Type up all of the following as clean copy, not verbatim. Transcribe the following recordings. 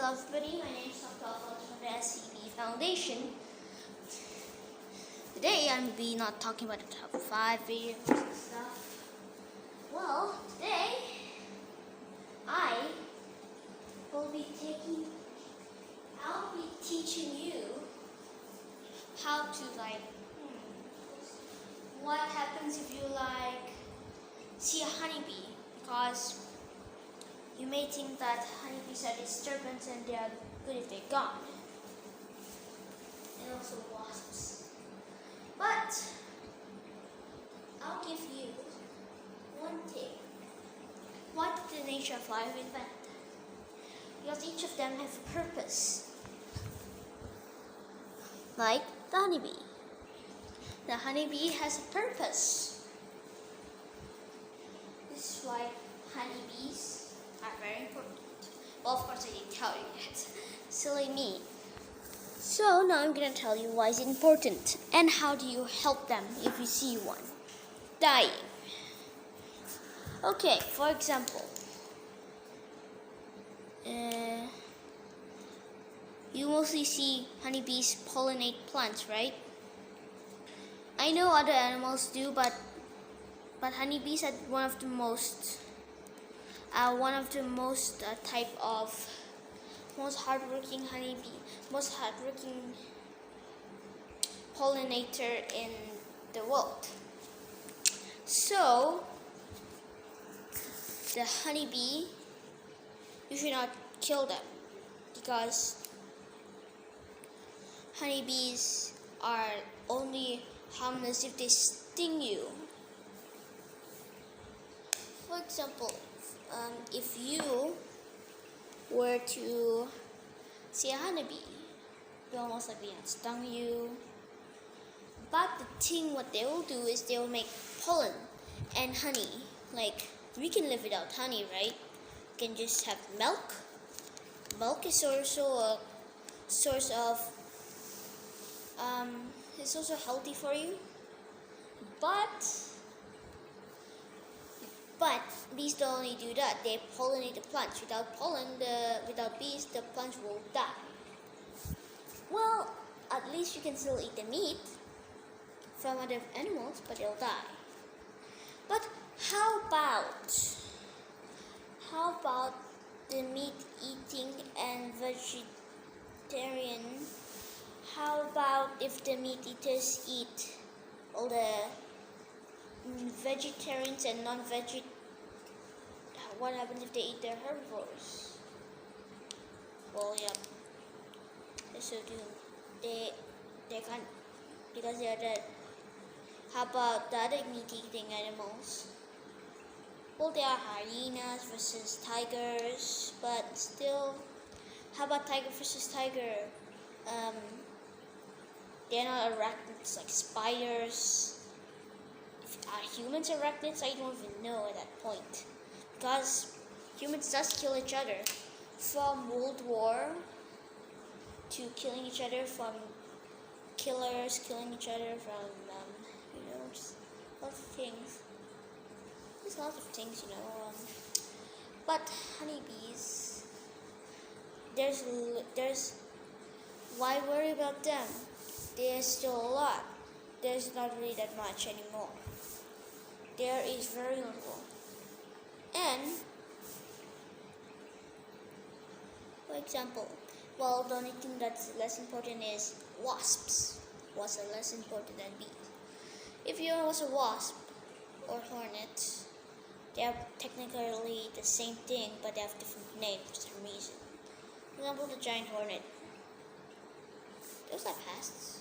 Hello everybody, my name is Dr. Alphonse from the SCB Foundation. Today I'm be not talking about the top 5 videos and stuff. Well, today I'll be teaching you how to what happens if you see a honeybee, because you may think that honeybees are disturbance and they are good if they're gone. And also wasps. But I'll give you one tip. What did the nature of life invent? Because each of them have a purpose. Like the honeybee. The honeybee has a purpose. This is why honeybees are very important. Well, of course I didn't tell you yet. Silly me. So now I'm going to tell you why it's important and how do you help them if you see one dying. Okay, for example, you mostly see honeybees pollinate plants, right? I know other animals do, but honeybees are one of the most hardworking honeybee, most hardworking pollinator in the world. So the honeybee, you should not kill them, because honeybees are only harmless if they sting you. For example, if you were to see a honeybee, they'll most likely not stung you. But the thing what they will do is they will make pollen and honey. Like, we can live without honey, right? We can just have milk. Milk is also a source of it's also healthy for you. But bees don't only do that. They pollinate the plants. Without bees, the plants will die. Well, at least you can still eat the meat from other animals, but they'll die. But how about the meat eating and vegetarian? How about if the meat eaters eat all the vegetarians and non-vegetarians? What happens if they eat their herbivores? Well, yeah, they still do. They can't, because they are dead. How about the other meat-eating animals? Well, there are hyenas versus tigers, but still, how about tiger versus tiger? They're not arachnids like spiders. Are humans arachnids? I don't even know at that point. Because humans just kill each other. From World War to killing each other, from killers killing each other, from, just lots of things. There's lots of things, But honeybees, there's, why worry about them? There's still a lot. There's not really that much anymore. There is very little. And, for example, the only thing that's less important is wasps. Wasps are less important than bees. If you was a wasp or hornet, they are technically the same thing, but they have different names for some reason. For example, the giant hornet. Those are pests.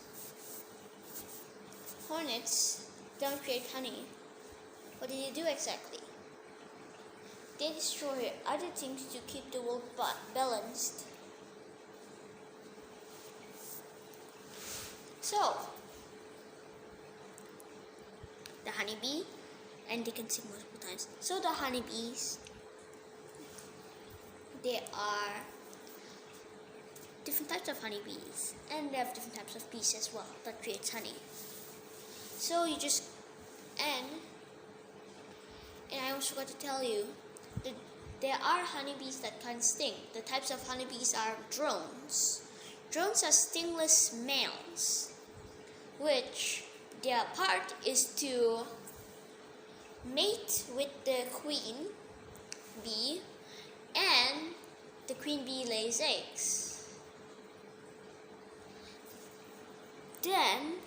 Hornets don't create honey. What do you do exactly? They destroy other things to keep the world balanced. So, the honeybee, and they can sing multiple times. So the honeybees, they are different types of honeybees, and they have different types of bees as well that creates honey. So you just, and I also got to tell you, there are honeybees that can sting. The types of honeybees are drones. Drones are stingless males, which their part is to mate with the queen bee, and the queen bee lays eggs. Then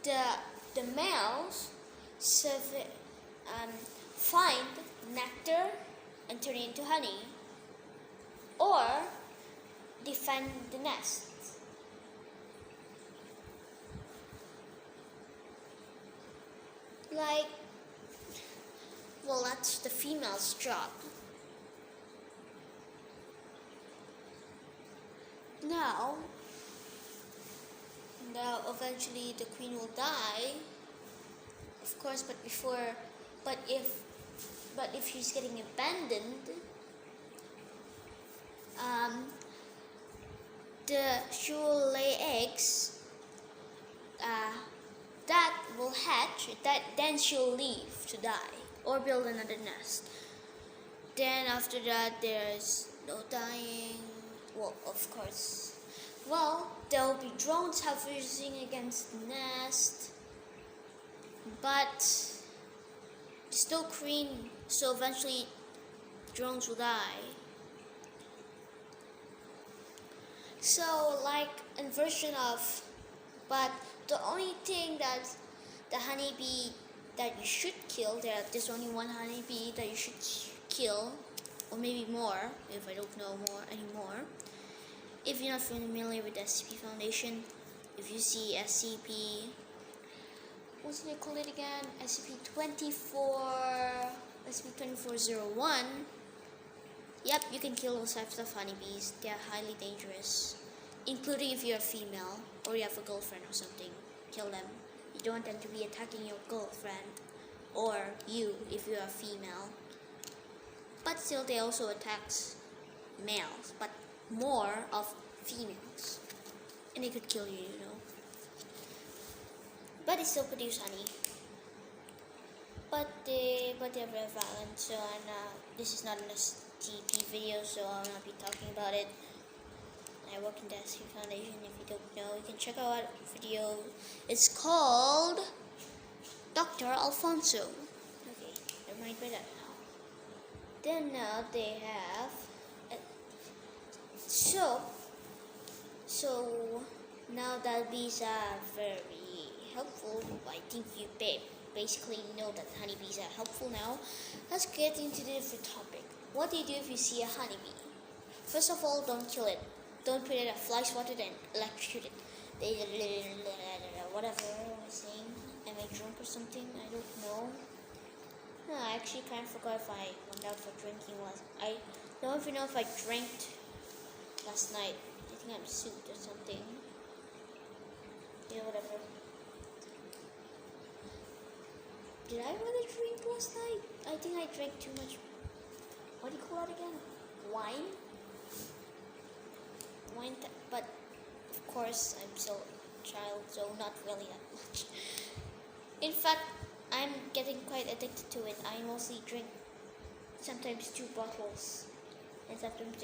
the males find nectar and turn it into honey, or defend the nest. Well, that's the female's job. Now, eventually the queen will die, of course. But if she's getting abandoned, she will lay eggs. That will hatch. Then she'll leave to die or build another nest. Then after that, there's no dying. Well, of course. Well, there will be drones hovering against the nest, but still queen. So eventually, drones will die. So but the only thing that the honeybee that you should kill, there's only one honeybee that you should kill, or maybe more, if I don't know anymore. If you're not familiar with SCP Foundation, if you see SCP, what's they call it again? SCP-2401. Yep, you can kill those types of honeybees. They are highly dangerous, including if you're a female or you have a girlfriend or something. Kill them. You don't want them to be attacking your girlfriend, or you if you're a female. But still, they also attack males, but more of females, and they could kill you, But they still produce honey. But they're very violent. So, this is not an STP video, so I'll not be talking about it. I work in the SCP Foundation. If you don't know, you can check out our video. It's called Dr. Alfonso. Okay, never mind by that now. Then now they have so now that bees are very helpful. I think you basically know that honeybees are helpful now. Let's get into the different topic. What do you do if you see a honeybee? First of all, don't kill it. Don't put it at fly swatted and electrocute it. Whatever I was saying. Am I drunk or something? I don't know. No, I actually kind of forgot if I went out for drinking I don't even know if I drank last night. I think I'm souped or something. Yeah, whatever. Did I really drink last night? I think I drank too much. What do you call that again? Wine? But of course I'm still a child, so not really that much. In fact, I'm getting quite addicted to it. I mostly drink sometimes 2 bottles, and sometimes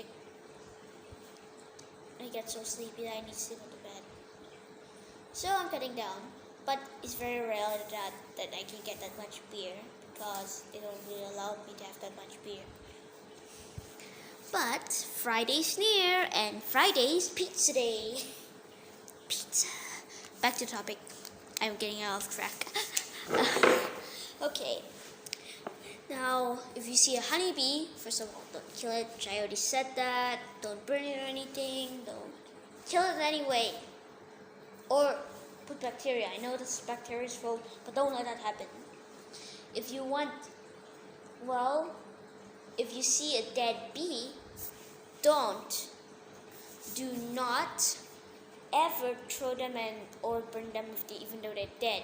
I get so sleepy that I need to sleep on the bed. So I'm cutting down, but it's very rare that I can get that much beer, because they don't really allow me to have that much beer. But Friday's near, and Friday's pizza day. Pizza. Back to topic. I'm getting out of track. Okay. Now, if you see a honeybee, first of all, don't kill it, which I already said that. Don't burn it or anything. Don't kill it anyway. Or put bacteria. I know this is bacteria's fault, but don't let that happen. If you see a dead bee, do not ever throw them or burn them even though they're dead.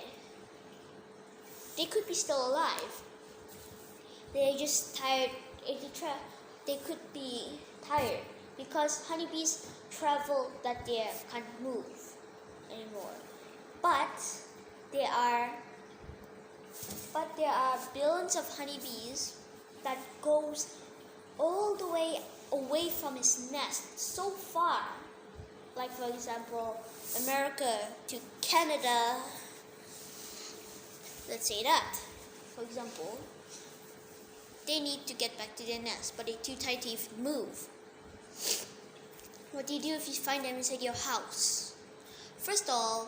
They could be still alive. They're just tired. They could be tired because honeybees travel that they can't move anymore. But there are billions of honeybees that goes all the way away from his nest, so far. Like for example, America to Canada. Let's say that. For example, they need to get back to their nest, but they're too tired to even move. What do you do if you find them inside your house? First of all,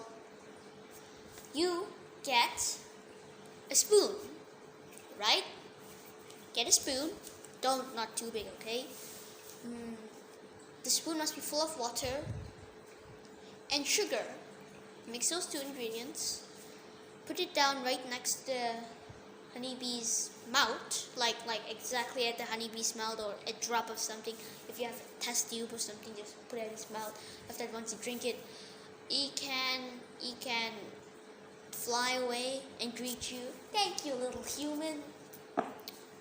you get a spoon, right? Get a spoon. Not too big, okay? The spoon must be full of water and sugar. Mix those two ingredients. Put it down right next to the honeybee's mouth, like exactly at the honeybee's mouth, or a drop of something. If you have a test tube or something, just put it in his mouth. After that, once you drink it, he can fly away and greet you. Thank you, little human.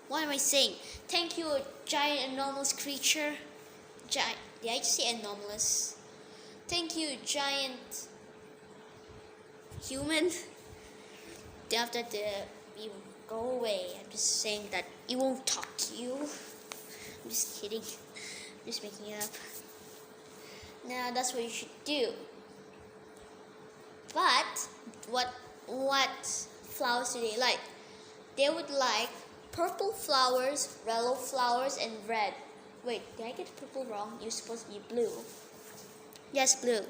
What am I saying? Thank you, giant anomalous creature. Did I just say anomalous? Thank you, giant human. Then after that, you go away. I'm just saying that he won't talk to you. I'm just kidding. I'm just making it up. Now that's what you should do. But what flowers do they like? They would like purple flowers, yellow flowers, and red. Wait, did I get purple wrong? You're supposed to be blue. Yes, blue.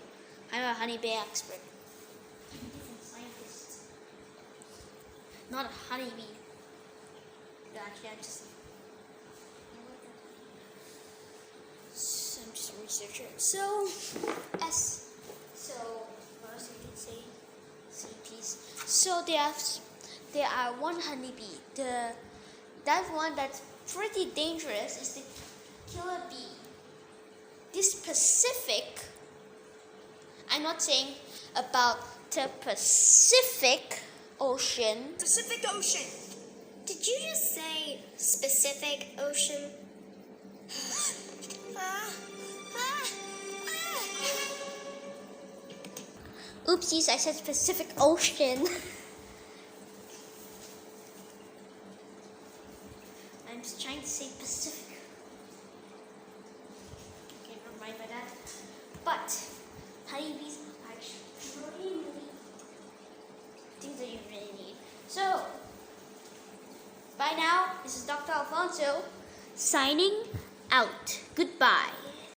I'm a honeybee expert. I'm a different scientist. Not a honeybee. Actually, I'm just a researcher. So what else I can say? CPs. So there are one honeybee. That one that's pretty dangerous is the killer bee. This Pacific, I'm not saying about the Pacific Ocean. Pacific Ocean. Did you just say specific ocean? Oopsies, I said Pacific Ocean. I'm just trying to say Pacific. Okay, never mind by that. But honeybees are actually really things that you really need. So, bye now. This is Dr. Alfonso signing out. Goodbye.